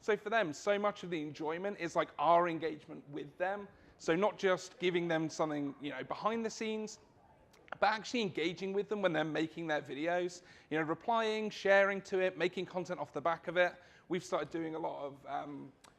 So for them, so much of the enjoyment is like our engagement with them. So not just giving them something, behind the scenes, but actually engaging with them when they're making their videos, replying, sharing to it, making content off the back of it. We've started doing a lot of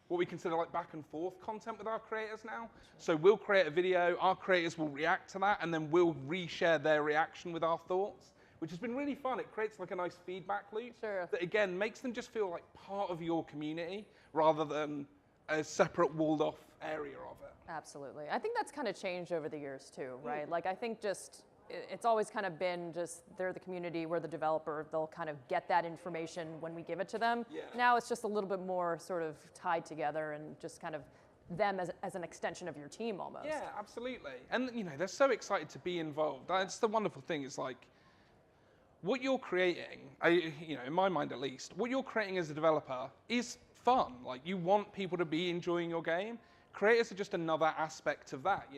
what we consider like back and forth content with our creators now. So we'll create a video, our creators will react to that, and then we'll reshare their reaction with our thoughts, which has been really fun. It creates like a nice feedback loop that again makes them just feel like part of your community rather than a separate walled off area of it. Absolutely. I think that's kind of changed over the years too, right? Like I think just it's always kind of been just they're the community, we're the developer, they'll kind of get that information when we give it to them. Yeah. Now it's just a little bit more sort of tied together and just kind of them as an extension of your team almost. Yeah, absolutely. And they're so excited to be involved. That's the wonderful thing is like, what you're creating, in my mind at least, what you're creating as a developer is fun. Like you want people to be enjoying your game. Creators are just another aspect of that.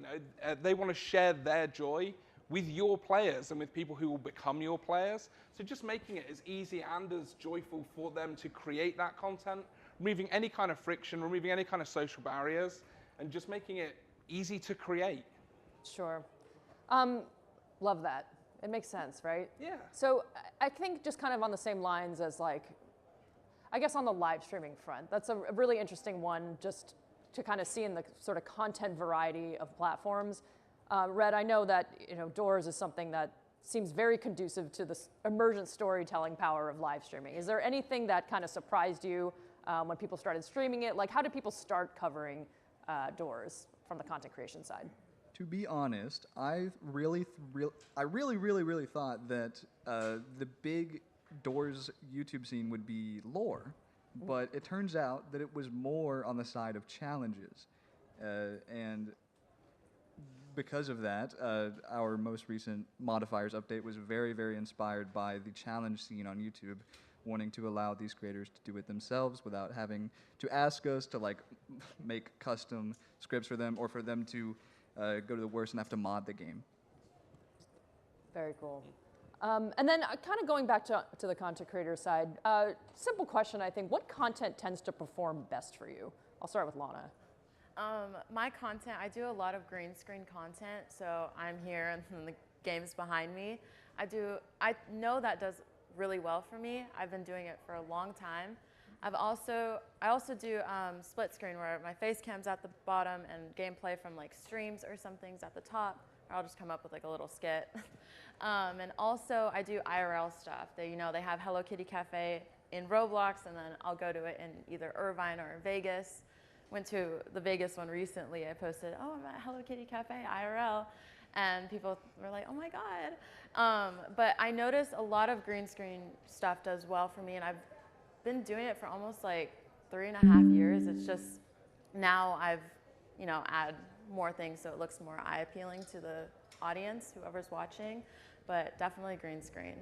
They want to share their joy with your players and with people who will become your players. So just making it as easy and as joyful for them to create that content, removing any kind of friction, removing any kind of social barriers, and just making it easy to create. Sure. Love that. It makes sense, right? Yeah. So I think just kind of on the same lines as like, I guess on the live streaming front, that's a really interesting one just to kind of see in the sort of content variety of platforms. Red, I know that Doors is something that seems very conducive to the emergent storytelling power of live streaming. Is there anything that kind of surprised you when people started streaming it? Like how did people start covering Doors from the content creation side? To be honest, I really thought that the big Doors YouTube scene would be lore, but it turns out that it was more on the side of challenges, and because of that, our most recent modifiers update was very, very inspired by the challenge scene on YouTube, wanting to allow these creators to do it themselves without having to ask us to like make custom scripts for them or for them to go to the worst and have to mod the game. Very cool. And then kind of going back to the content creator side, simple question, I think, what content tends to perform best for you? I'll start with Lana. My content, I do a lot of green screen content, so I'm here and the game's behind me. I know that does really well for me. I've been doing it for a long time. I also do split screen where my face cam's at the bottom and gameplay from like streams or something's at the top. Or I'll just come up with like a little skit. And also I do IRL stuff. They have Hello Kitty Cafe in Roblox, and then I'll go to it in either Irvine or Vegas. Went to the Vegas one recently. I posted, oh, I'm at Hello Kitty Cafe IRL, and people were like, oh my God. But I noticed a lot of green screen stuff does well for me, and I've been doing it for almost like 3.5 years. It's just now I've add more things so it looks more eye appealing to the audience, whoever's watching, but definitely green screen.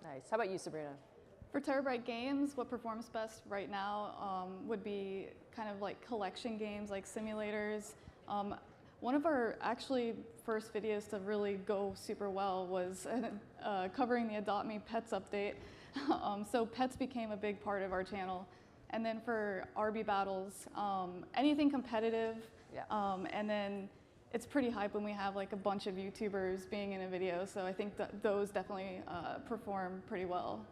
Nice. How about you, Sabrina? For Terabyte Games, what performs best right now would be kind of like collection games, like simulators. One of our actually first videos to really go super well was covering the Adopt Me Pets update. So pets became a big part of our channel. And then for RB battles, anything competitive, and then it's pretty hype when we have like a bunch of YouTubers being in a video, so I think that those definitely perform pretty well.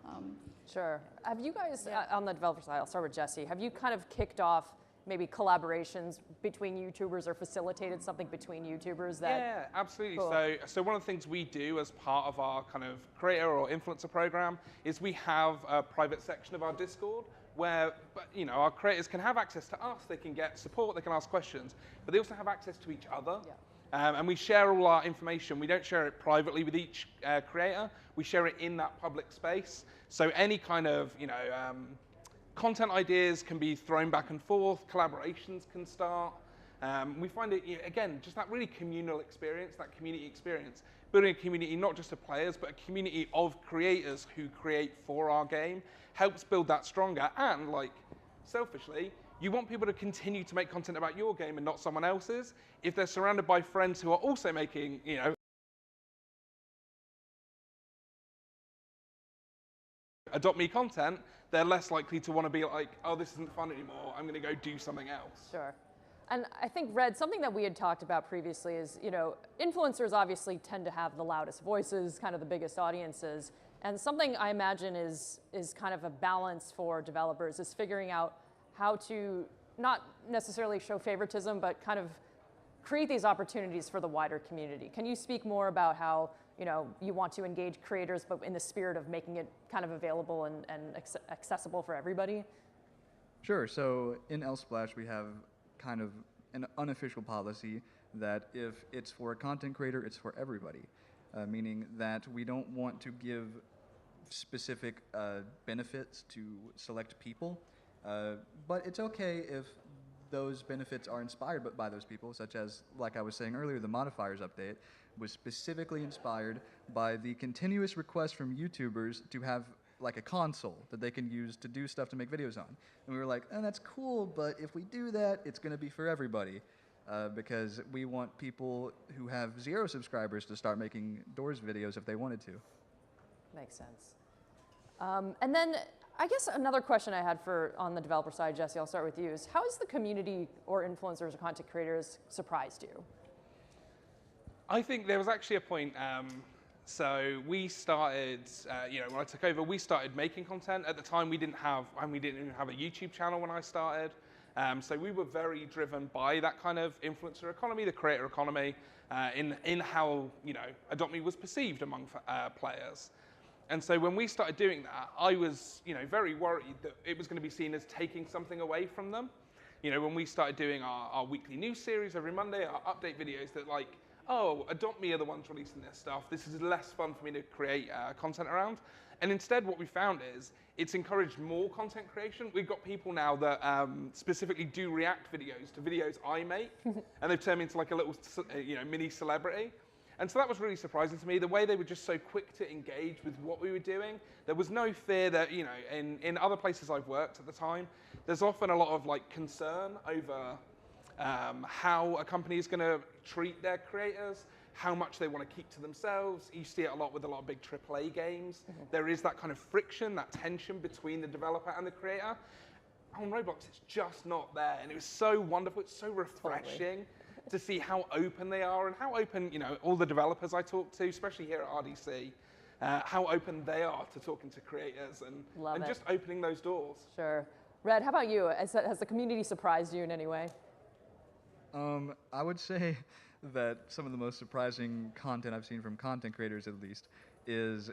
Sure. Have you guys, on the developer side, I'll start with Jesse, have you kind of kicked off maybe collaborations between YouTubers or facilitated something between YouTubers that? Yeah, absolutely. Cool. So one of the things we do as part of our kind of creator or influencer program is we have a private section of our Discord where our creators can have access to us, they can get support, they can ask questions, but they also have access to each other. Yeah. And we share all our information. We don't share it privately with each creator, we share it in that public space. So any kind of content ideas can be thrown back and forth, collaborations can start. We find it, again, just that really communal experience, that community experience. Building a community not just of players, but a community of creators who create for our game helps build that stronger. And like, selfishly, you want people to continue to make content about your game and not someone else's. If they're surrounded by friends who are also making, Adopt Me content, they're less likely to want to be like, oh, this isn't fun anymore, I'm going to go do something else. Sure. And I think, Red, something that we had talked about previously is, you know, influencers obviously tend to have the loudest voices, kind of the biggest audiences. And something I imagine is kind of a balance for developers is figuring out how to not necessarily show favoritism, but kind of create these opportunities for the wider community. Can you speak more about how, you know, you want to engage creators, but in the spirit of making it kind of available and accessible for everybody? Sure. So in Splash, we have kind of an unofficial policy that if it's for a content creator, it's for everybody, meaning that we don't want to give specific benefits to select people, but it's okay if those benefits are inspired by those people, such as, like I was saying earlier, the modifiers update was specifically inspired by the continuous request from YouTubers to have like a console that they can use to do stuff to make videos on. And we were like, oh, that's cool, but if we do that, it's going to be for everybody, because we want people who have 0 subscribers to start making Doors videos if they wanted to. Makes sense. And then I guess another question I had on the developer side, Jesse, I'll start with you, is how has the community or influencers or content creators surprised you? I think there was actually a point, so we started, you know, when I took over, we started making content. At the time, we didn't even have a YouTube channel when I started. So we were very driven by that kind of influencer economy, the creator economy, in how, you know, Adopt Me was perceived among players. And so when we started doing that, I was, you know, very worried that it was going to be seen as taking something away from them. You know, when we started doing our weekly news series every Monday, our update videos, that like, oh, Adopt Me are the ones releasing this stuff. This is less fun for me to create content around. And instead, what we found is it's encouraged more content creation. We've got people now that specifically do react videos to videos I make, and they've turned me into like a little, you know, mini celebrity. And so that was really surprising to me, the way they were just so quick to engage with what we were doing. There was no fear that, you know, in other places I've worked at the time, there's often a lot of like concern over how a company is going to treat their creators, how much they want to keep to themselves. You see it a lot with a lot of big AAA games. Mm-hmm. There is that kind of friction, that tension between the developer and the creator. On Roblox, it's just not there. And it was so wonderful, it's so refreshing. Totally. To see how open they are and how open, you know, all the developers I talk to, especially here at RDC, how open they are to talking to creators and just opening those doors. Sure. Red, how about you? Has the community surprised you in any way? I would say that some of the most surprising content I've seen from content creators, at least, is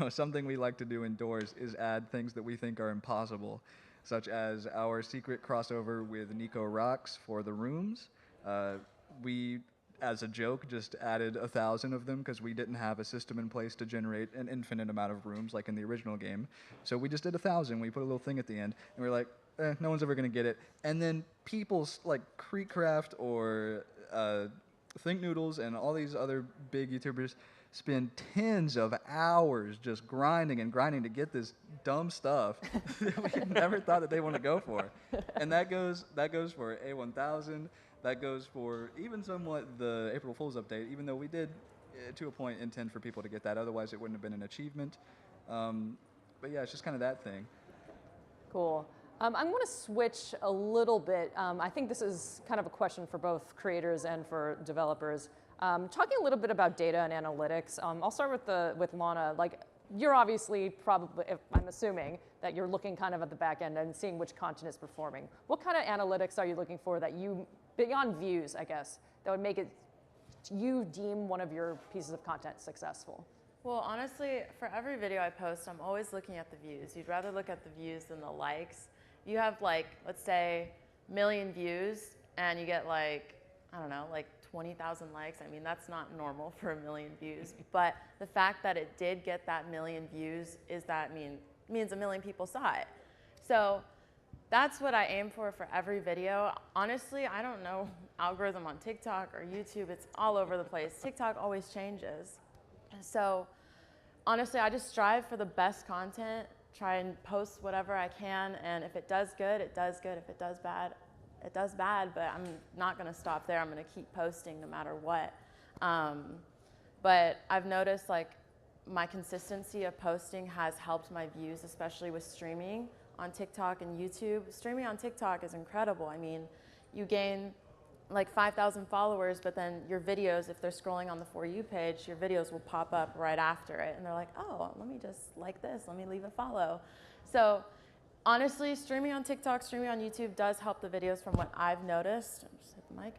something we like to do indoors is add things that we think are impossible, such as our secret crossover with Nico Rocks for the rooms. We, as a joke, just added 1,000 of them because we didn't have a system in place to generate an infinite amount of rooms like in the original game. So we just did 1,000. We put a little thing at the end, and we were like, no one's ever going to get it. And then people like Creekcraft or Think Noodles and all these other big YouTubers spend tens of hours just grinding and grinding to get this dumb stuff that we never thought that they want to go for. And that goes for A1000. That goes for even somewhat the April Fool's update, even though we did, to a point, intend for people to get that. Otherwise, it wouldn't have been an achievement. But yeah, it's just kind of that thing. Cool. I'm going to switch a little bit. I think this is kind of a question for both creators and for developers. Talking a little bit about data and analytics. I'll start with Lana. Like, you're obviously probably, I'm assuming, that you're looking kind of at the back end and seeing which content is performing. What kind of analytics are you looking for that you, beyond views, I guess, that would make it, you deem one of your pieces of content successful? Well, honestly, for every video I post, I'm always looking at the views. You'd rather look at the views than the likes. You have like, let's say, 1 million views, and you get like, I don't know, like 20,000 likes. I mean, that's not normal for 1 million views. But the fact that it did get that 1 million views means 1 million people saw it. So that's what I aim for every video. Honestly, I don't know algorithm on TikTok or YouTube. It's all over the place. TikTok always changes. So honestly, I just strive for the best content, try and post whatever I can, and if it does good, it does good. If it does bad, it does bad, but I'm not gonna stop there. I'm gonna keep posting no matter what. But I've noticed, like, my consistency of posting has helped my views, especially with streaming on TikTok and YouTube. Streaming on TikTok is incredible. I mean, you gain like 5,000 followers, but then your videos, if they're scrolling on the For You page, your videos will pop up right after it. And they're like, oh, let me just like this, let me leave a follow. So honestly, streaming on TikTok, streaming on YouTube does help the videos from what I've noticed. I just hit the mic.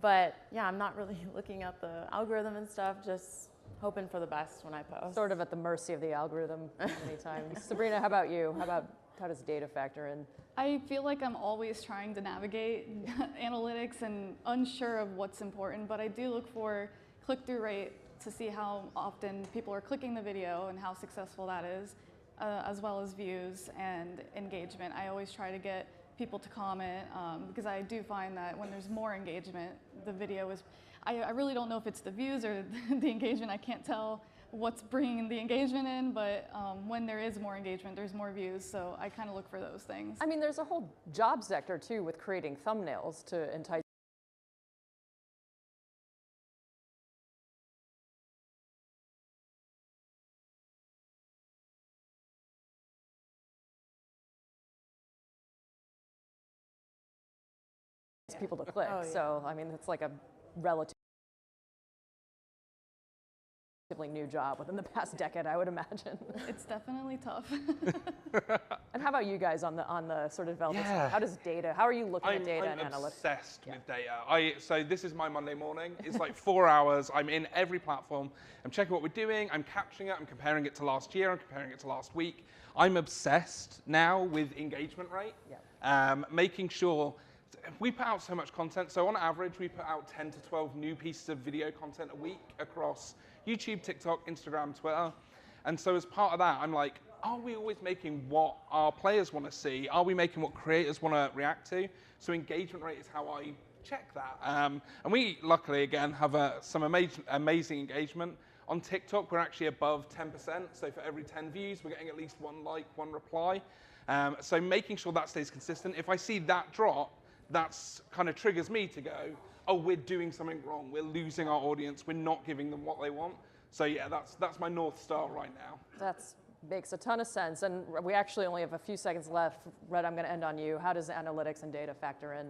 But yeah, I'm not really looking at the algorithm and stuff, just hoping for the best when I post. Sort of at the mercy of the algorithm many times. Sabrina, how about you? How does data factor in? I feel like I'm always trying to navigate analytics and unsure of what's important, but I do look for click-through rate to see how often people are clicking the video and how successful that is, as well as views and engagement. I always try to get people to comment because I do find that when there's more engagement, the video is, I really don't know if it's the views or the engagement. I can't tell what's bringing the engagement in, but when there is more engagement, there's more views, so I kind of look for those things. I mean, there's a whole job sector too with creating thumbnails to entice people to click. Oh, yeah. So, I mean, it's like a relatively new job within the past decade, I would imagine. It's definitely tough. And how about you guys on the sort of development side? How are you looking at data and I'm analytics? obsessed with data. So this is my Monday morning. It's like 4 hours. I'm in every platform. I'm checking what we're doing. I'm capturing it. I'm comparing it to last year. I'm comparing it to last week. I'm obsessed now with engagement rate. Yeah. Making sure we put out so much content. So on average, we put out 10 to 12 new pieces of video content a week across YouTube, TikTok, Instagram, Twitter. And so as part of that, I'm like, are we always making what our players want to see? Are we making what creators want to react to? So engagement rate is how I check that. And we, luckily, again, have some amazing engagement. On TikTok, we're actually above 10%. So for every 10 views, we're getting at least 1 like, 1 reply. So making sure that stays consistent. If I see that drop, that's kind of triggers me to go, oh, we're doing something wrong. We're losing our audience. We're not giving them what they want. So yeah, that's my North Star right now. That makes a ton of sense. And we actually only have a few seconds left. Red, I'm going to end on you. How does analytics and data factor in?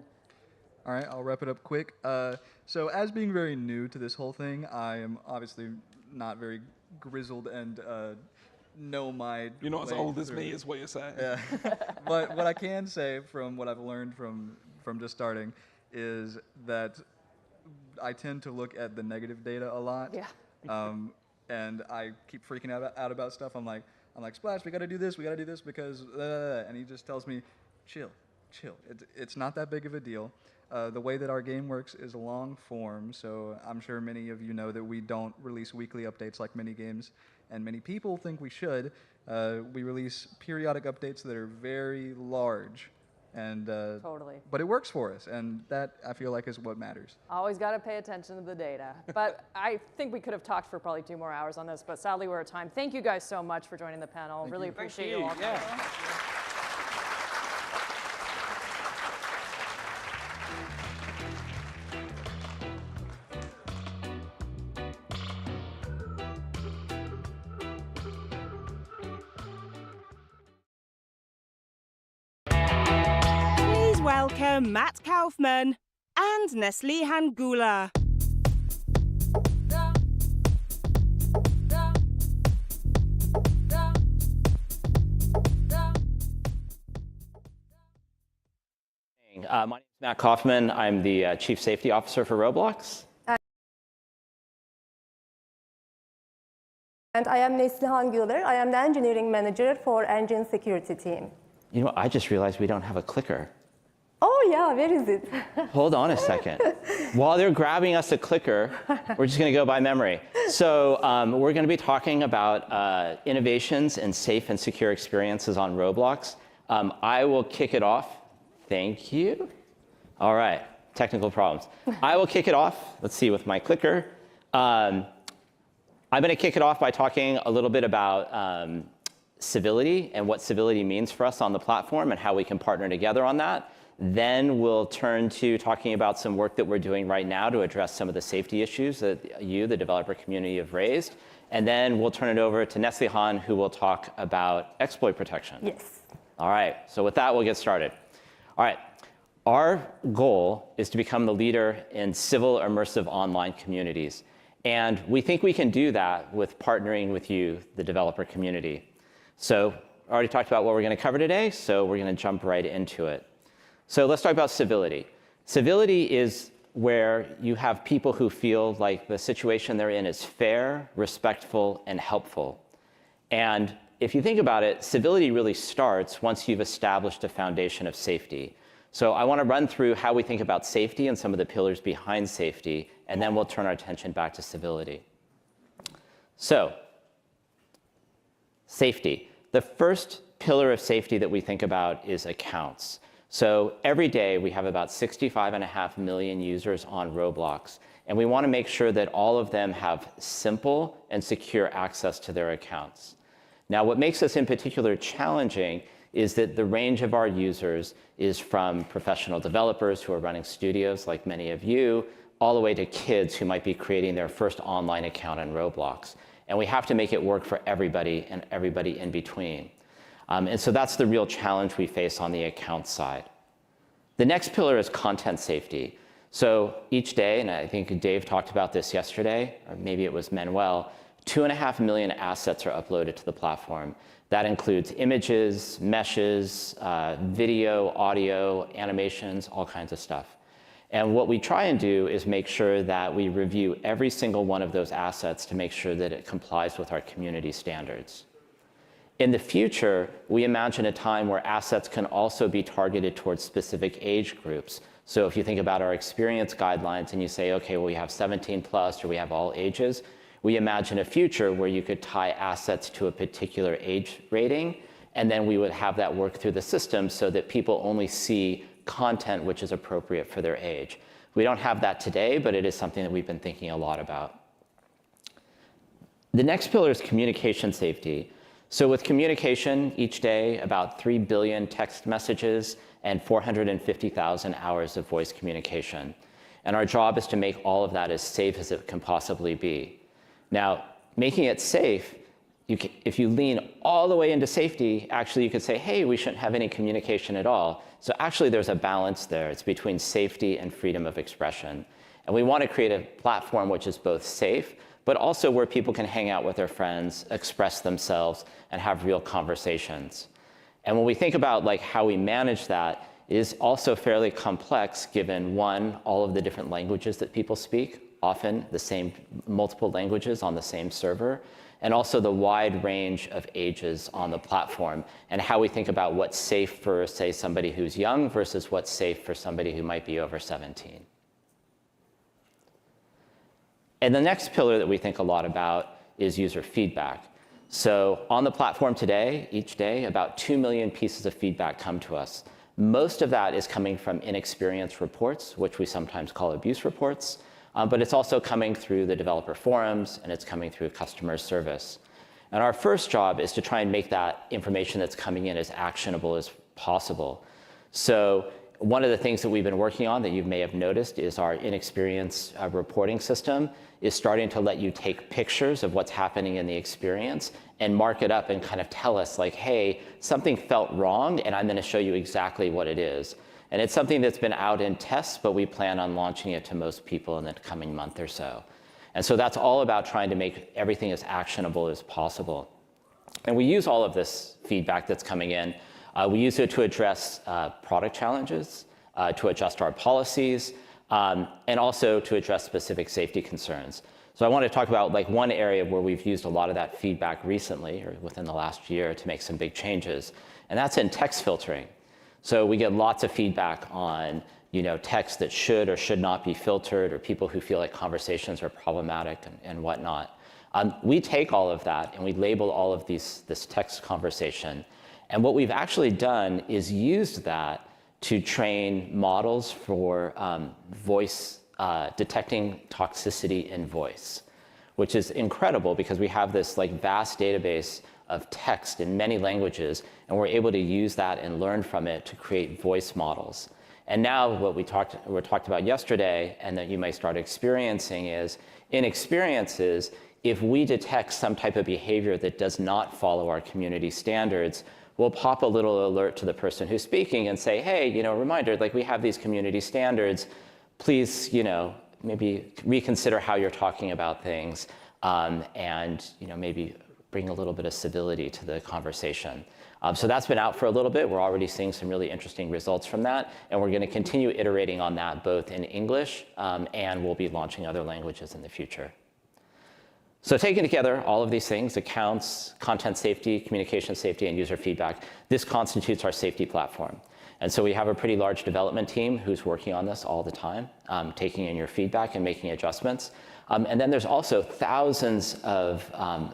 All right, I'll wrap it up quick. So as being very new to this whole thing, I am obviously not very grizzled and know my You're not as way old as through me, it. is what you're saying. Yeah. But what I can say from what I've learned from just starting is that I tend to look at the negative data a lot. Yeah. And I keep freaking out about stuff. I'm like, Splash, we got to do this because, and he just tells me, chill. It's not that big of a deal. The way that our game works is long form, so I'm sure many of you know that we don't release weekly updates like many games, and many people think we should. We release periodic updates that are very large. And Totally. But it works for us, and that I feel like is what matters. Always got to pay attention to the data. But I think we could have talked for probably 2 more hours on this, but sadly we're at time. Thank you guys so much for joining the panel. Really appreciate you all. Yeah. Welcome Matt Kaufman and Nesli Hangula. My name is Matt Kaufman. I'm the Chief Safety Officer for Roblox. And I am Nesli Hangula. I am the Engineering Manager for Engine Security Team. You know, I just realized we don't have a clicker. Oh yeah, where is it? Hold on a second. While they're grabbing us a clicker, we're just going to go by memory. So we're going to be talking about innovations in safe and secure experiences on Roblox. I will kick it off. Thank you. All right, technical problems. I will kick it off. Let's see with my clicker. I'm going to kick it off by talking a little bit about civility and what civility means for us on the platform and how we can partner together on that. Then we'll turn to talking about some work that we're doing right now to address some of the safety issues that you, the developer community, have raised. and then we'll turn it over to Nestle Han, who will talk about exploit protection. Yes. All right, so with that, we'll get started. All right, our goal is to become the leader in civil immersive online communities. And we think we can do that with partnering with you, the developer community. So I already talked about what we're going to cover today, so we're going to jump right into it. So let's talk about civility. Civility is where you have people who feel like the situation they're in is fair, respectful, and helpful. And if you think about it, civility really starts once you've established a foundation of safety. So I want to run through how we think about safety and some of the pillars behind safety, and then we'll turn our attention back to civility. So, safety. The first pillar of safety that we think about is accounts. So every day we have about 65.5 million users on Roblox, and we want to make sure that all of them have simple and secure access to their accounts. Now, what makes this in particular challenging is that the range of our users is from professional developers who are running studios like many of you, all the way to kids who might be creating their first online account on Roblox. And we have to make it work for everybody and everybody in between. And so that's the real challenge we face on the account side. The next pillar is content safety. So each day, and I think Dave talked about this yesterday, or maybe it was Manuel, 2.5 million assets are uploaded to the platform. That includes images, meshes, video, audio, animations, all kinds of stuff. And what we try and do is make sure that we review every single one of those assets to make sure that it complies with our community standards. In the future, we imagine a time where assets can also be targeted towards specific age groups. So if you think about our experience guidelines and you say, okay, well, we have 17 plus or we have all ages, we imagine a future where you could tie assets to a particular age rating, and then we would have that work through the system so that people only see content which is appropriate for their age. We don't have that today, but it is something that we've been thinking a lot about. The next pillar is communication safety. So with communication, each day, about 3 billion text messages and 450,000 hours of voice communication. And our job is to make all of that as safe as it can possibly be. Now, making it safe, if you lean all the way into safety, actually you could say, hey, we shouldn't have any communication at all. So actually there's a balance there. It's between safety and freedom of expression. And we want to create a platform which is both safe, but also where people can hang out with their friends, express themselves, and have real conversations. And when we think about like how we manage that, it is also fairly complex given, one, all of the different languages that people speak, often the same multiple languages on the same server, and also the wide range of ages on the platform, and how we think about what's safe for, say, somebody who's young versus what's safe for somebody who might be over 17. And the next pillar that we think a lot about is user feedback. So on the platform today, each day, about 2 million pieces of feedback come to us. Most of that is coming from inexperience reports, which we sometimes call abuse reports, but it's also coming through the developer forums, and it's coming through customer service. And our first job is to try and make that information that's coming in as actionable as possible. So one of the things that we've been working on that you may have noticed is our inexperience reporting system is starting to let you take pictures of what's happening in the experience and mark it up and kind of tell us like, hey, something felt wrong, and I'm going to show you exactly what it is. And it's something that's been out in tests, but we plan on launching it to most people in the coming month or so. And so that's all about trying to make everything as actionable as possible. And we use all of this feedback that's coming in. We use it to address product challenges, to adjust our policies, and also to address specific safety concerns. So I want to talk about like one area where we've used a lot of that feedback recently, or within the last year, to make some big changes, and that's in text filtering. So we get lots of feedback on, text that should or should not be filtered, or people who feel like conversations are problematic and whatnot. We take all of that and we label all of this text conversation. And what we've actually done is used that to train models for voice, detecting toxicity in voice, which is incredible because we have this like vast database of text in many languages, and we're able to use that and learn from it to create voice models. And now what we talked about yesterday, and that you may start experiencing, is in experiences, if we detect some type of behavior that does not follow our community standards, we'll pop a little alert to the person who's speaking and say, hey, reminder, like we have these community standards. Please, maybe reconsider how you're talking about things, and maybe bring a little bit of civility to the conversation. So that's been out for a little bit. We're already seeing some really interesting results from that, and we're going to continue iterating on that both in English, and we'll be launching other languages in the future. So taking together all of these things, accounts, content safety, communication safety, and user feedback, this constitutes our safety platform. And so we have a pretty large development team who's working on this all the time, taking in your feedback and making adjustments. And then there's also thousands of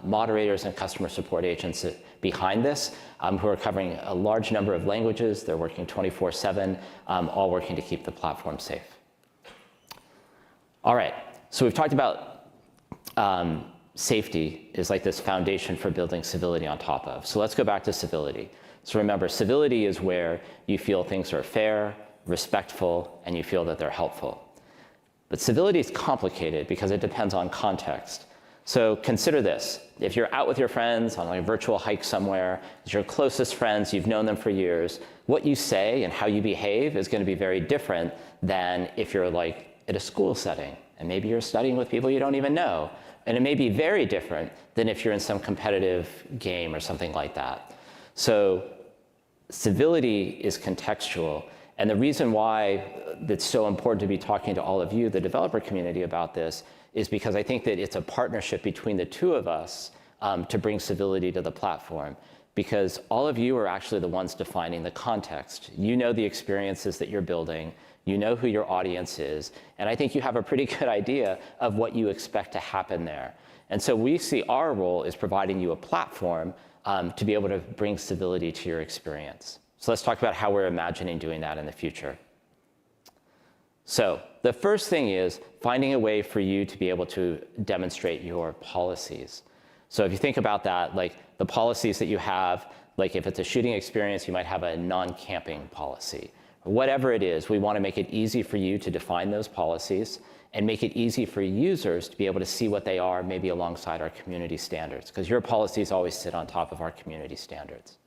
moderators and customer support agents behind this who are covering a large number of languages. They're working 24/7, all working to keep the platform safe. All right, so we've talked about safety is like this foundation for building civility on top of. So let's go back to civility. So remember, civility is where you feel things are fair, respectful, and you feel that they're helpful. But civility is complicated because it depends on context. So consider this. If you're out with your friends on a virtual hike somewhere, it's your closest friends, you've known them for years, what you say and how you behave is going to be very different than if you're like at a school setting, and maybe you're studying with people you don't even know. And it may be very different than if you're in some competitive game or something like that. So civility is contextual. And the reason why it's so important to be talking to all of you, the developer community, about this is because I think that it's a partnership between the two of us to bring civility to the platform. Because all of you are actually the ones defining the context. You know the experiences that you're building. You know who your audience is. And I think you have a pretty good idea of what you expect to happen there. And so we see our role is providing you a platform to be able to bring civility to your experience. So let's talk about how we're imagining doing that in the future. So the first thing is finding a way for you to be able to demonstrate your policies. So if you think about that, like the policies that you have, like if it's a shooting experience, you might have a non-camping policy. Whatever it is, we want to make it easy for you to define those policies and make it easy for users to be able to see what they are, maybe alongside our community standards, because your policies always sit on top of our community standards.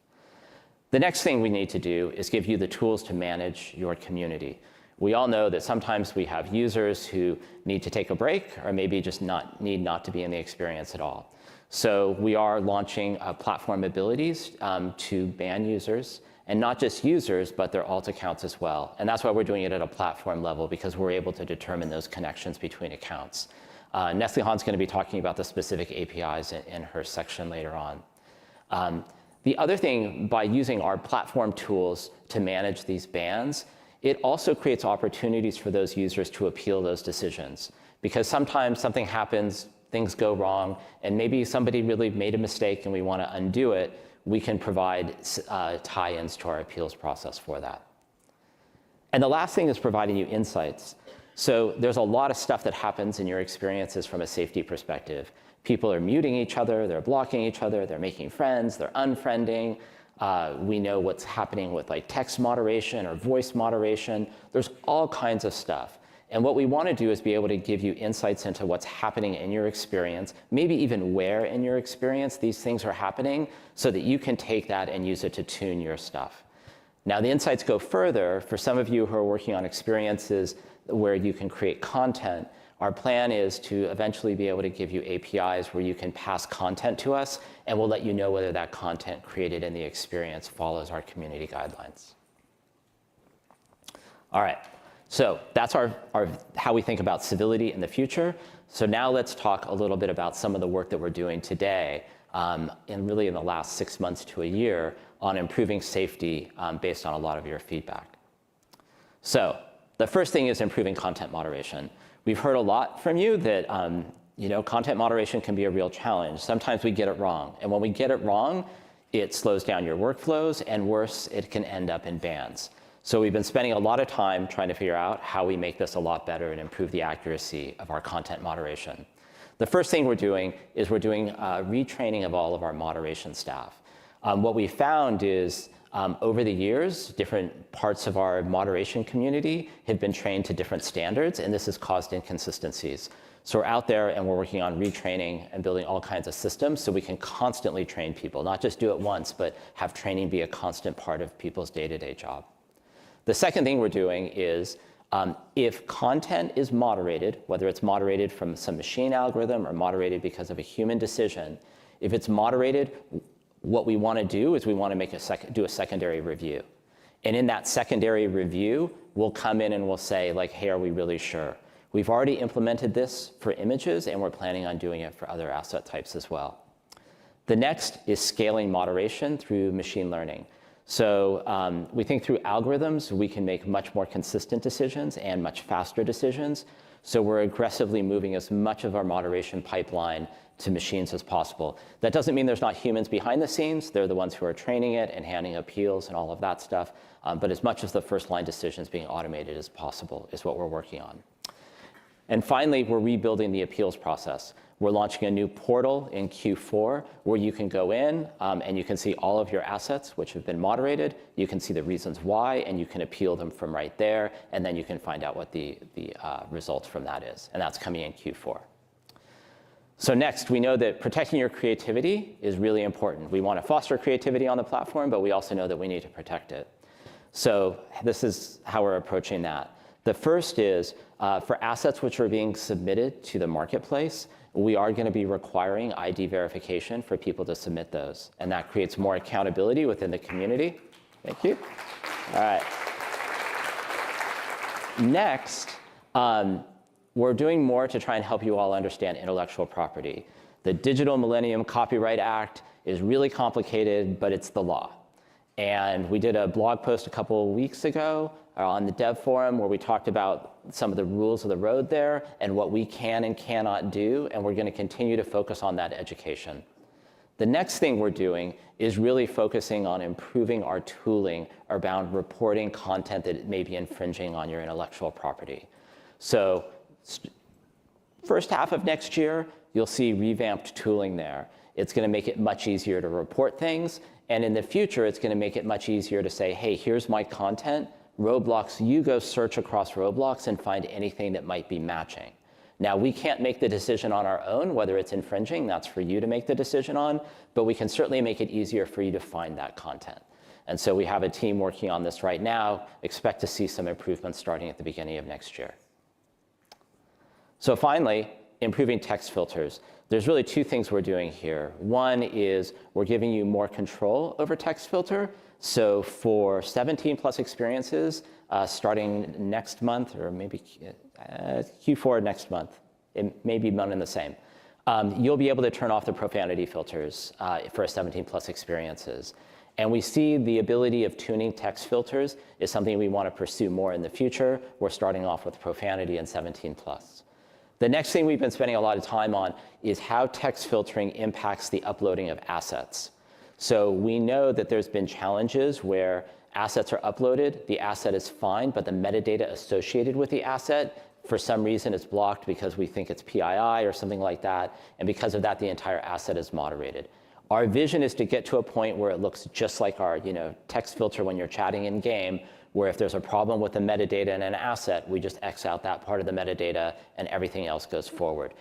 The next thing we need to do is give you the tools to manage your community. We all know that sometimes we have users who need to take a break or maybe just need not to be in the experience at all. So we are launching platform abilities to ban users, and not just users, but their alt accounts as well. And that's why we're doing it at a platform level, because we're able to determine those connections between accounts. Nestle Han's going to be talking about the specific APIs in her section later on. The other thing, by using our platform tools to manage these bans, it also creates opportunities for those users to appeal those decisions. Because sometimes something happens, things go wrong, and maybe somebody really made a mistake and we want to undo it. We can provide tie-ins to our appeals process for that. And the last thing is providing you insights. So there's a lot of stuff that happens in your experiences from a safety perspective. People are muting each other, they're blocking each other, they're making friends, they're unfriending. We know what's happening with like text moderation or voice moderation. There's all kinds of stuff. And what we want to do is be able to give you insights into what's happening in your experience, maybe even where in your experience these things are happening, so that you can take that and use it to tune your stuff. Now, the insights go further. For some of you who are working on experiences where you can create content, our plan is to eventually be able to give you APIs where you can pass content to us, and we'll let you know whether that content created in the experience follows our community guidelines. All right. So that's how we think about civility in the future. So now let's talk a little bit about some of the work that we're doing today, and really in the last 6 months to a year, on improving safety based on a lot of your feedback. So the first thing is improving content moderation. We've heard a lot from you that content moderation can be a real challenge. Sometimes we get it wrong. And when we get it wrong, it slows down your workflows, and worse, it can end up in bans. So we've been spending a lot of time trying to figure out how we make this a lot better and improve the accuracy of our content moderation. The first thing we're doing is retraining of all of our moderation staff. What we found is over the years, different parts of our moderation community have been trained to different standards, and this has caused inconsistencies. So we're out there and we're working on retraining and building all kinds of systems so we can constantly train people, not just do it once, but have training be a constant part of people's day-to-day job. The second thing we're doing is if content is moderated, whether it's moderated from some machine algorithm or moderated because of a human decision, if it's moderated, what we want to do is we want to do a secondary review. And in that secondary review, we'll come in and we'll say, like, hey, are we really sure? We've already implemented this for images, and we're planning on doing it for other asset types as well. The next is scaling moderation through machine learning. So we think through algorithms, we can make much more consistent decisions and much faster decisions. So we're aggressively moving as much of our moderation pipeline to machines as possible. That doesn't mean there's not humans behind the scenes. They're the ones who are training it and handing appeals and all of that stuff. But as much as the first line decisions being automated as possible is what we're working on. And finally, we're rebuilding the appeals process. We're launching a new portal in Q4 where you can go in and you can see all of your assets which have been moderated. You can see the reasons why, and you can appeal them from right there. And then you can find out what the results from that is. And that's coming in Q4. So next, we know that protecting your creativity is really important. We want to foster creativity on the platform, but we also know that we need to protect it. So this is how we're approaching that. The first is for assets which are being submitted to the marketplace, we are going to be requiring ID verification for people to submit those. And that creates more accountability within the community. Thank you. All right. Next, we're doing more to try and help you all understand intellectual property. The Digital Millennium Copyright Act is really complicated, but it's the law. And we did a blog post a couple of weeks ago on the dev forum where we talked about some of the rules of the road there and what we can and cannot do, and we're going to continue to focus on that education. The next thing we're doing is really focusing on improving our tooling around reporting content that may be infringing on your intellectual property. So first half of next year, you'll see revamped tooling there. It's going to make it much easier to report things. And in the future, it's going to make it much easier to say, hey, here's my content. Roblox, you go search across Roblox and find anything that might be matching. Now, we can't make the decision on our own whether it's infringing. That's for you to make the decision on. But we can certainly make it easier for you to find that content. And so we have a team working on this right now. Expect to see some improvements starting at the beginning of next year. So finally, improving text filters. There's really two things we're doing here. One is we're giving you more control over text filter. So for 17+ experiences, starting next month, or maybe Q4 next month, it may be one and the same, you'll be able to turn off the profanity filters for 17+ experiences. And we see the ability of tuning text filters is something we want to pursue more in the future. We're starting off with profanity and 17+. The next thing we've been spending a lot of time on is how text filtering impacts the uploading of assets. So we know that there's been challenges where assets are uploaded, the asset is fine, but the metadata associated with the asset, for some reason, is blocked because we think it's PII or something like that, and because of that, the entire asset is moderated. Our vision is to get to a point where it looks just like our text filter when you're chatting in game, where if there's a problem with the metadata in an asset, we just X out that part of the metadata and everything else goes forward.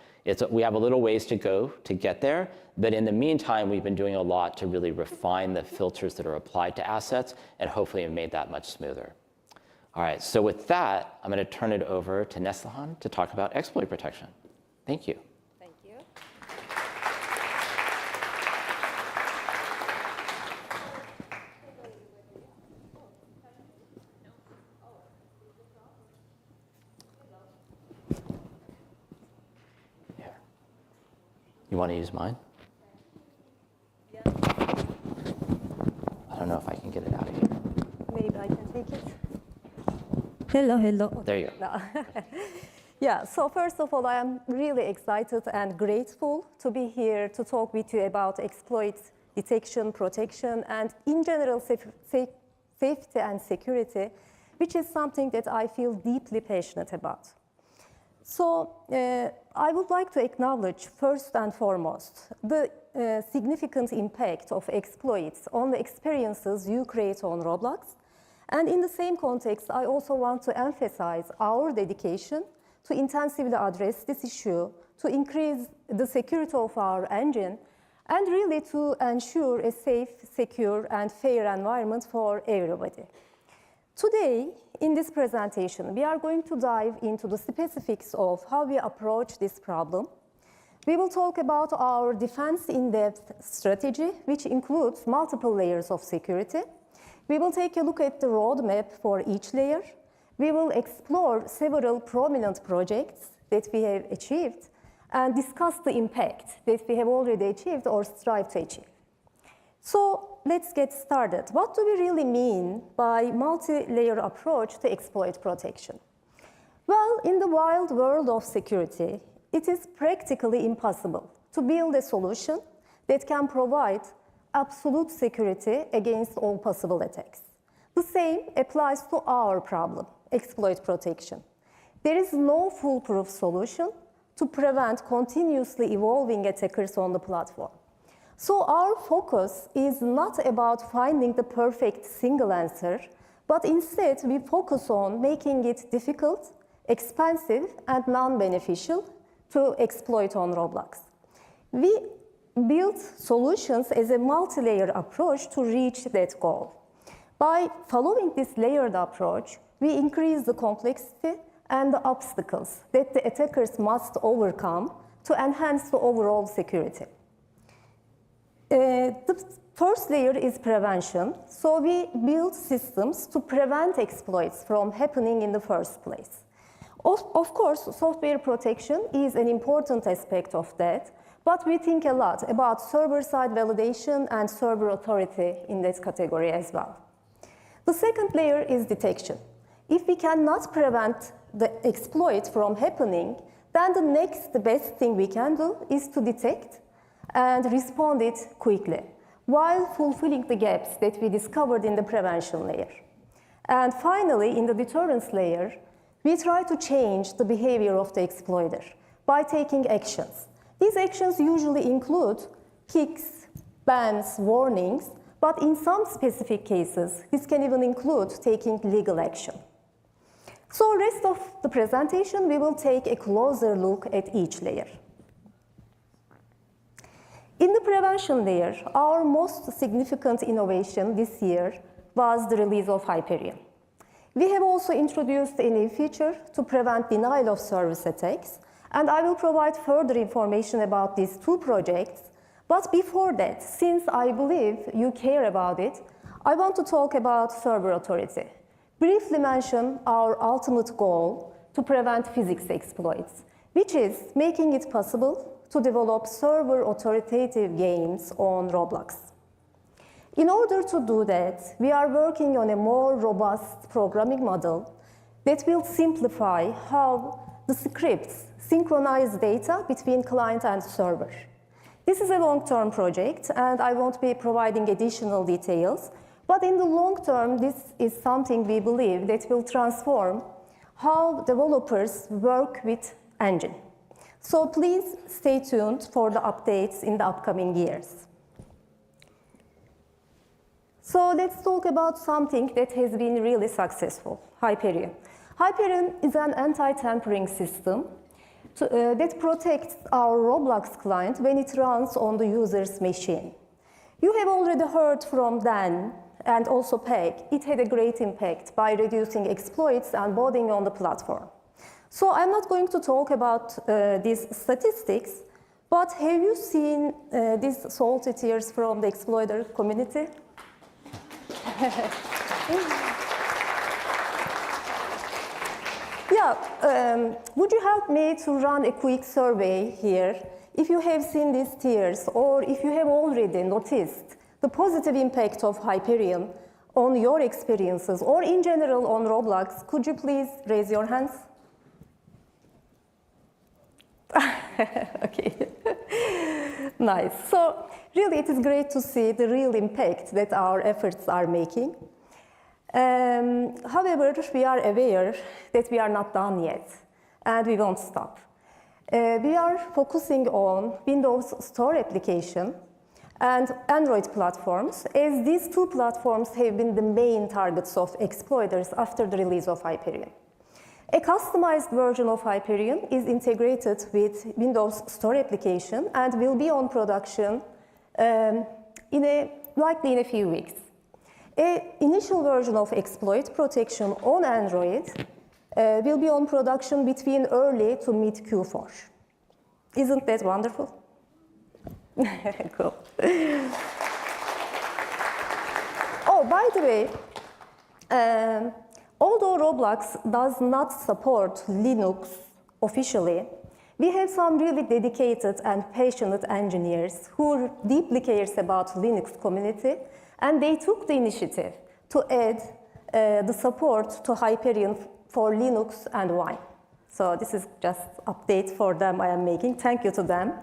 We have a little ways to go to get there, but in the meantime, we've been doing a lot to really refine the filters that are applied to assets and hopefully have made that much smoother. All right, so with that, I'm going to turn it over to Neslihan to talk about exploit protection. Thank you. Thank you. You want to use mine? Yeah. I don't know if I can get it out of here. Maybe I can take it. Hello, hello. There you go. No. Yeah, so first of all, I am really excited and grateful to be here to talk with you about exploit detection, protection, and in general safety and security, which is something that I feel deeply passionate about. So I would like to acknowledge first and foremost the significant impact of exploits on the experiences you create on Roblox. And in the same context, I also want to emphasize our dedication to intensively address this issue, to increase the security of our engine, and really to ensure a safe, secure, and fair environment for everybody. Today, in this presentation, we are going to dive into the specifics of how we approach this problem. We will talk about our defense in-depth strategy, which includes multiple layers of security. We will take a look at the roadmap for each layer. We will explore several prominent projects that we have achieved and discuss the impact that we have already achieved or strive to achieve. So let's get started. What do we really mean by multi-layer approach to exploit protection? Well, in the wild world of security, it is practically impossible to build a solution that can provide absolute security against all possible attacks. The same applies to our problem, exploit protection. There is no foolproof solution to prevent continuously evolving attackers on the platform. So our focus is not about finding the perfect single answer, but instead we focus on making it difficult, expensive, and non-beneficial to exploit on Roblox. We build solutions as a multi-layer approach to reach that goal. By following this layered approach, we increase the complexity and the obstacles that the attackers must overcome to enhance the overall security. The first layer is prevention. So we build systems to prevent exploits from happening in the first place. Of course, software protection is an important aspect of that, but we think a lot about server-side validation and server authority in that category as well. The second layer is detection. If we cannot prevent the exploit from happening, then the next best thing we can do is to detect and respond it quickly, while fulfilling the gaps that we discovered in the prevention layer. And finally, in the deterrence layer, we try to change the behavior of the exploiter by taking actions. These actions usually include kicks, bans, warnings, but in some specific cases, this can even include taking legal action. So rest of the presentation, we will take a closer look at each layer. In the prevention layer, our most significant innovation this year was the release of Hyperion. We have also introduced a new feature to prevent denial of service attacks, and I will provide further information about these two projects. But before that, since I believe you care about it, I want to talk about server authority. Briefly mention our ultimate goal to prevent physics exploits, which is making it possible to develop server authoritative games on Roblox. In order to do that, we are working on a more robust programming model that will simplify how the scripts synchronize data between client and server. This is a long-term project, and I won't be providing additional details, but in the long term, this is something we believe that will transform how developers work with engine. So please stay tuned for the updates in the upcoming years. So let's talk about something that has been really successful, Hyperion. Hyperion is an anti-tampering system that protects our Roblox client when it runs on the user's machine. You have already heard from Dan and also Peg. It had a great impact by reducing exploits and boarding on the platform. So I'm not going to talk about these statistics, but have you seen these salty tears from the exploiter community? Yeah, would you help me to run a quick survey here if you have seen these tiers or if you have already noticed the positive impact of Hyperion on your experiences or in general on Roblox? Could you please raise your hands? Okay, nice. So really it is great to see the real impact that our efforts are making. However, we are aware that we are not done yet, and we won't stop. We are focusing on Windows Store application and Android platforms, as these two platforms have been the main targets of exploiters after the release of Hyperion. A customized version of Hyperion is integrated with Windows Store application and will be on production likely in a few weeks. An initial version of exploit protection on Android will be on production between early to mid Q4. Isn't that wonderful? Cool. Oh, by the way, although Roblox does not support Linux officially, we have some really dedicated and passionate engineers who deeply cares about Linux community, and they took the initiative to add the support to Hyperion for Linux and Wine. So this is just update for them I am making. Thank you to them.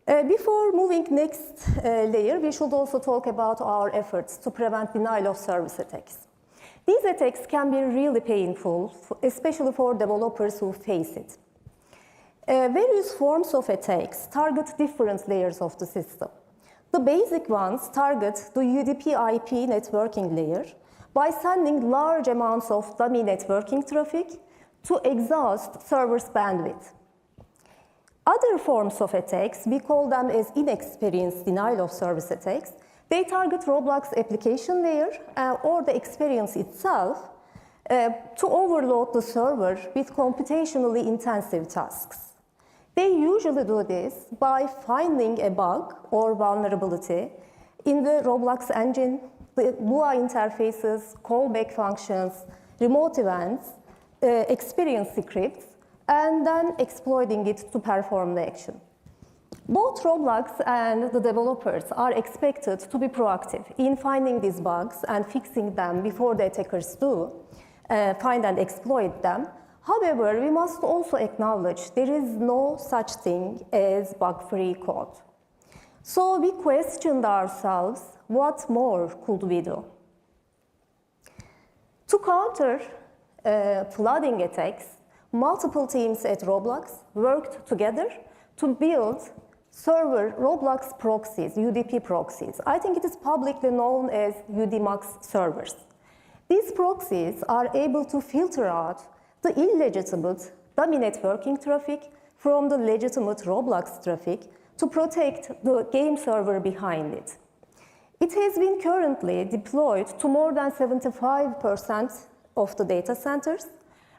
Before moving next layer, we should also talk about our efforts to prevent denial of service attacks. These attacks can be really painful, especially for developers who face it. Various forms of attacks target different layers of the system. The basic ones target the UDP/IP networking layer by sending large amounts of dummy networking traffic to exhaust server's bandwidth. Other forms of attacks, we call them as inexperienced denial of service attacks. They target Roblox application layer or the experience itself to overload the server with computationally intensive tasks. They usually do this by finding a bug or vulnerability in the Roblox engine, the Lua interfaces, callback functions, remote events, experience scripts, and then exploiting it to perform the action. Both Roblox and the developers are expected to be proactive in finding these bugs and fixing them before the attackers do find and exploit them. However, we must also acknowledge there is no such thing as bug-free code. So we questioned ourselves, what more could we do? To counter flooding attacks, multiple teams at Roblox worked together to build server Roblox proxies, UDP proxies. I think it is publicly known as UDMAX servers. These proxies are able to filter out the illegitimate dummy networking traffic from the legitimate Roblox traffic to protect the game server behind it. It has been currently deployed to more than 75% of the data centers,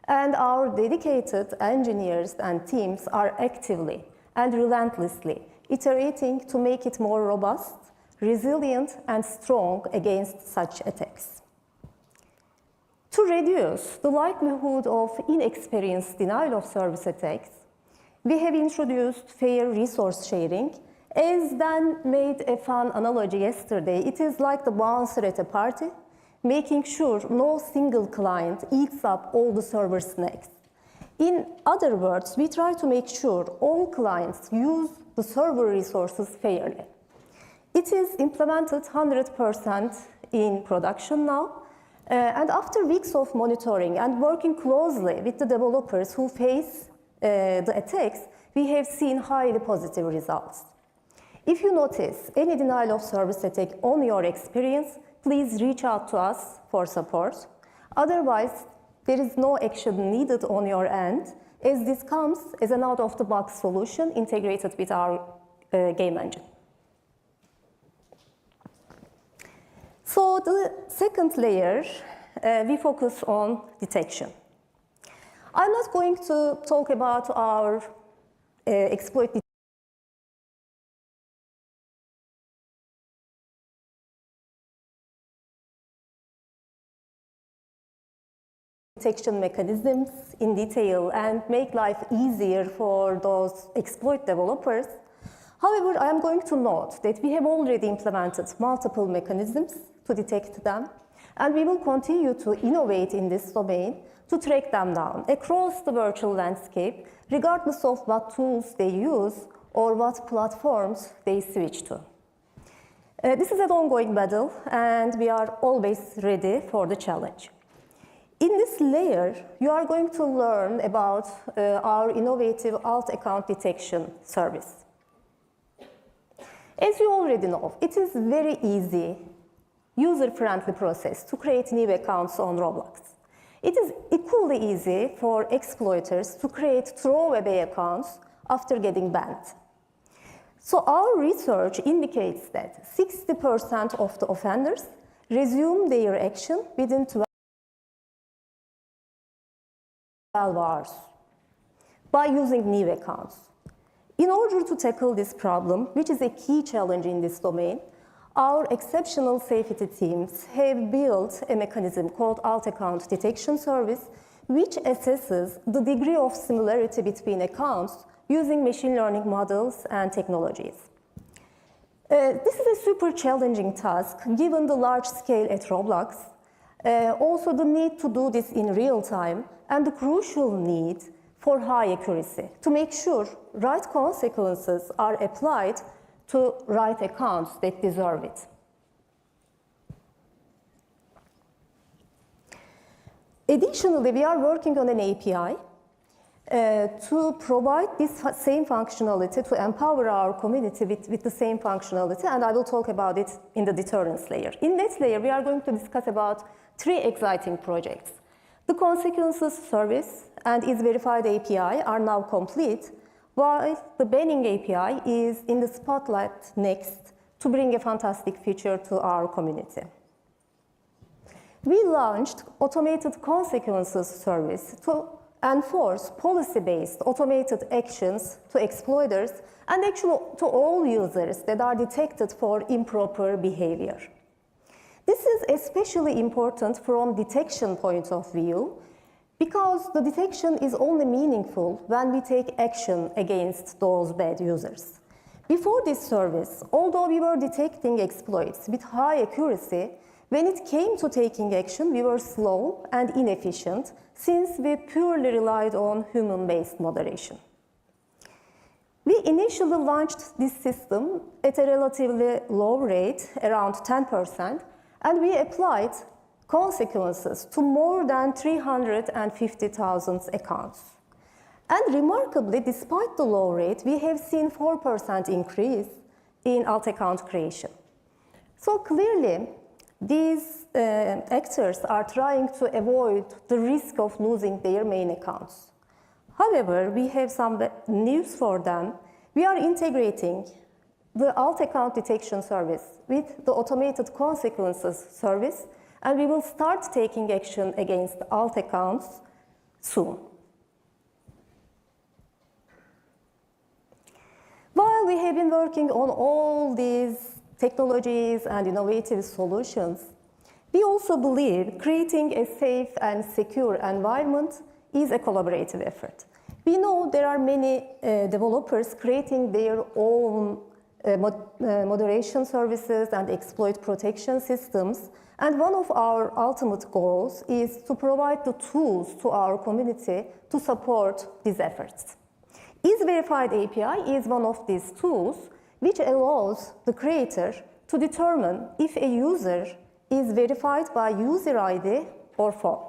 and our dedicated engineers and teams are actively and relentlessly iterating to make it more robust, resilient, and strong against such attacks. To reduce the likelihood of inexperienced denial of service attacks, we have introduced fair resource sharing. As Dan made a fun analogy yesterday, it is like the bouncer at a party, making sure no single client eats up all the server snacks. In other words, we try to make sure all clients use the server resources fairly. It is implemented 100% in production now, and after weeks of monitoring and working closely with the developers who face the attacks, we have seen highly positive results. If you notice any denial of service attack on your experience, please reach out to us for support. Otherwise, there is no action needed on your end, as this comes as an out-of-the-box solution integrated with our game engine. So the second layer, we focus on detection. I'm not going to talk about our exploit detection mechanisms in detail and make life easier for those exploit developers. However, I am going to note that we have already implemented multiple mechanisms to detect them, and we will continue to innovate in this domain to track them down across the virtual landscape, regardless of what tools they use or what platforms they switch to. This is an ongoing battle, and we are always ready for the challenge. In this layer, you are going to learn about our innovative alt account detection service. As you already know, it is very easy, user-friendly process to create new accounts on Roblox. It is equally easy for exploiters to create throwaway accounts after getting banned. So our research indicates that 60% of the offenders resume their action within 12 hours by using new accounts. In order to tackle this problem, which is a key challenge in this domain, our exceptional safety teams have built a mechanism called Alt Account Detection Service, which assesses the degree of similarity between accounts using machine learning models and technologies. This is a super challenging task given the large scale at Roblox, also the need to do this in real time, and the crucial need for high accuracy to make sure right consequences are applied to right accounts that deserve it. Additionally, we are working on an API to provide this same functionality, to empower our community with the same functionality, and I will talk about it in the deterrence layer. In that layer, we are going to discuss about 3 exciting projects. The consequences service and its verified API are now complete, while the banning API is in the spotlight next to bring a fantastic feature to our community. We launched automated consequences service to enforce policy-based automated actions to exploiters and actually to all users that are detected for improper behavior. This is especially important from detection point of view because the detection is only meaningful when we take action against those bad users. Before this service, although we were detecting exploits with high accuracy, when it came to taking action, we were slow and inefficient since we purely relied on human-based moderation. We initially launched this system at a relatively low rate, around 10%, and we applied consequences to more than 350,000 accounts. And remarkably, despite the low rate, we have seen 4% increase in alt account creation. So clearly, these actors are trying to avoid the risk of losing their main accounts. However, we have some news for them. We are integrating the alt account detection service with the automated consequences service, and we will start taking action against alt accounts soon. While we have been working on all these technologies and innovative solutions, we also believe creating a safe and secure environment is a collaborative effort. We know there are many developers creating their own moderation services and exploit protection systems, and one of our ultimate goals is to provide the tools to our community to support these efforts. Is-Verified API is one of these tools which allows the creator to determine if a user is verified by user ID or phone.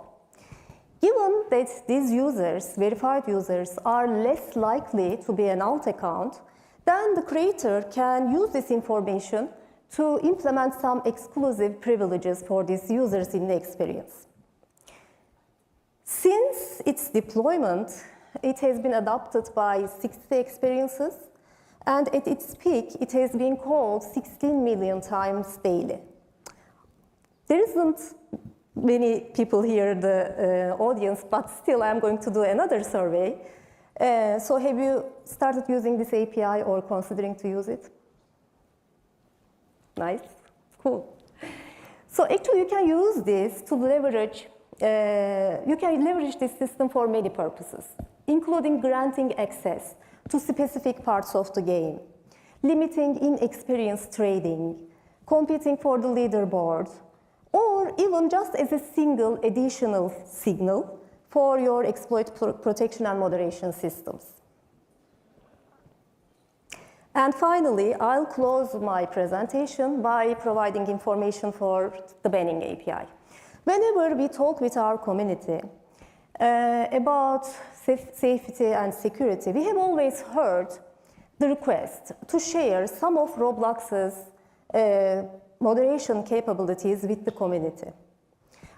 Given that these users, verified users, are less likely to be an alt account, then the creator can use this information to implement some exclusive privileges for these users in the experience. Since its deployment, it has been adopted by 60 experiences, and at its peak, it has been called 16 million times daily. There isn't many people here in the audience, but still I'm going to do another survey. So have you started using this API or considering to use it? Nice, cool. So actually you can use this to leverage, you can leverage this system for many purposes, including granting access to specific parts of the game, limiting inexperienced trading, competing for the leaderboard, or even just as a single additional signal for your exploit protection and moderation systems. And finally, I'll close my presentation by providing information for the banning API. Whenever we talk with our community about safety and security, we have always heard the request to share some of Roblox's moderation capabilities with the community.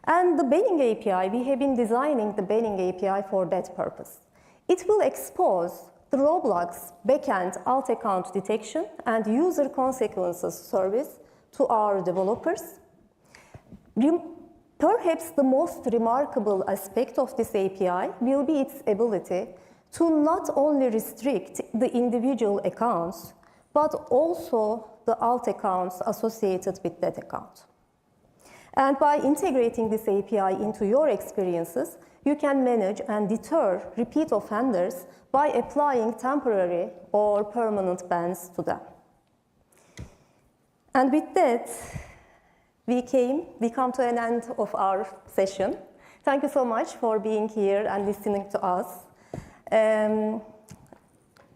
And the banning API, we have been designing the banning API for that purpose. It will expose the Roblox backend alt account detection and user consequences service to our developers. Perhaps the most remarkable aspect of this API will be its ability to not only restrict the individual accounts, but also the alt accounts associated with that account. And by integrating this API into your experiences, you can manage and deter repeat offenders by applying temporary or permanent bans to them. And with that, we come to an end of our session. Thank you so much for being here and listening to us.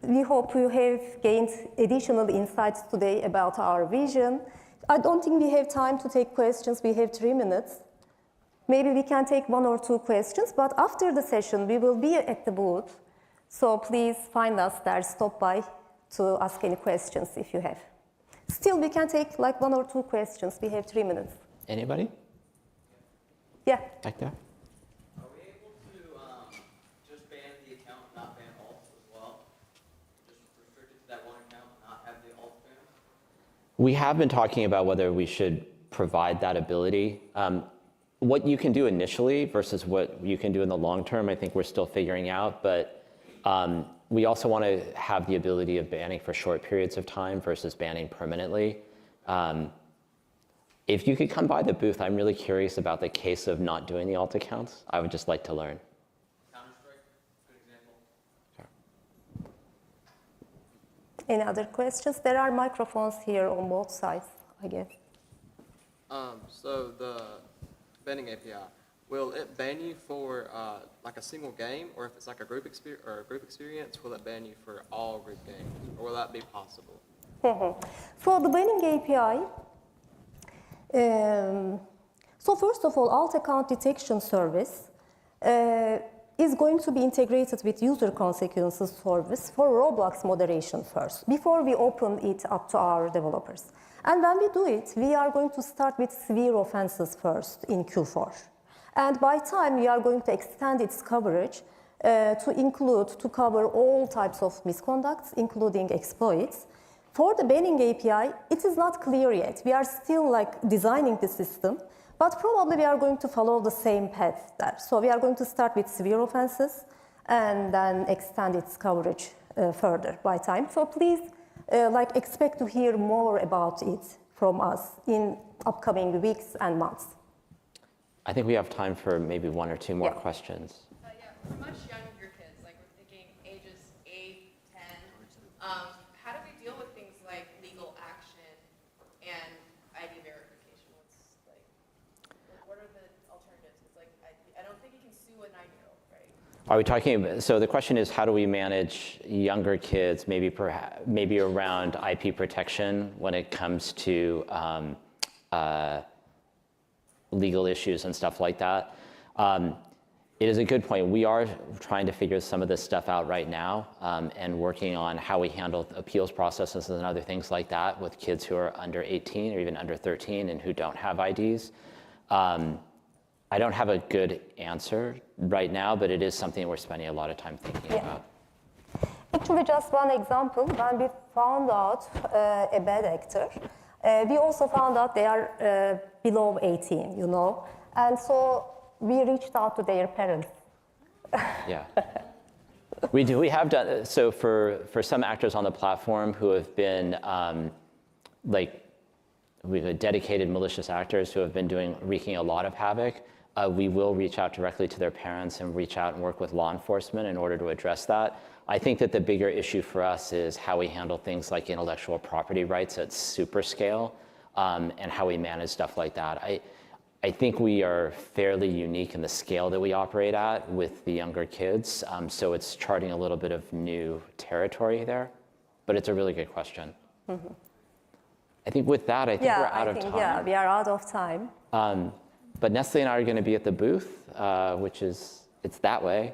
We hope you have gained additional insights today about our vision. I don't think we have time to take questions. We have 3 minutes. Maybe we can take 1 or 2 questions, but after the session, we will be at the booth. So please find us there, stop by to ask any questions if you have. Still, we can take like 1 or 2 questions. We have 3 minutes. Anybody? Yeah. Back there? Are we able to just ban the account, not ban alts as well? Just restrict it to that one account, not have the alt ban? We have been talking about whether we should provide that ability. What you can do initially versus what you can do in the long term, I think we're still figuring out, but we also want to have the ability of banning for short periods of time versus banning permanently. If you could come by the booth, I'm really curious about the case of not doing the alt accounts. I would just like to learn. Counter-Strike, good example. Sure. Any other questions? There are microphones here on both sides, I guess. So the banning API, will it ban you for like a single game, or if it's like a group experience, will it ban you for all group games, or will that be possible? So the banning API, so first of all, alt account detection service is going to be integrated with user consequences service for Roblox moderation first, before we open it up to our developers. And when we do it, we are going to start with severe offenses first in Q4. And by time, we are going to extend its coverage to cover all types of misconducts, including exploits. For the banning API, it is not clear yet. We are still like designing the system, but probably we are going to follow the same path there. So we are going to start with severe offenses and then extend its coverage further by time. So please expect to hear more about it from us in upcoming weeks and months. I think we have time for maybe 1 or 2 more questions. Yeah, for much younger kids, like we're thinking ages 8, 10, how do we deal with things like legal action and ID verification? What are the alternatives? It's like, I don't think you can sue a 9-year-old, right? Are we talking, so the question is, how do we manage younger kids, maybe around IP protection when it comes to legal issues and stuff like that? It is a good point. We are trying to figure some of this stuff out right now and working on how we handle appeals processes and other things like that with kids who are under 18 or even under 13 and who don't have IDs. I don't have a good answer right now, but it is something we're spending a lot of time thinking about. Actually, just one example, when we found out a bad actor, we also found out they are below 18, you know, and so we reached out to their parents. Yeah. We have done, so for some actors on the platform who have been we've dedicated malicious actors who have been wreaking a lot of havoc, we will reach out directly to their parents and reach out and work with law enforcement in order to address that. I think that the bigger issue for us is how we handle things like intellectual property rights at super scale and how we manage stuff like that. I think we are fairly unique in the scale that we operate at with the younger kids, so it's charting a little bit of new territory there, but it's a really good question. Mm-hmm. I think with that, I think we're out of time. Yeah, we are out of time. But Nestle and I are going to be at the booth, it's that way.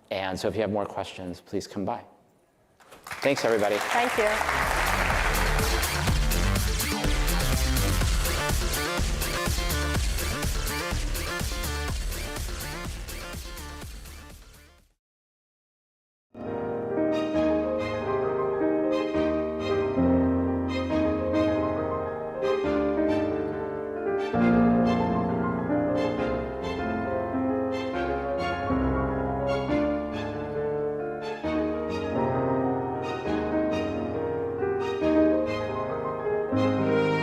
And so if you have more questions, please come by. Thanks, everybody. Thank you.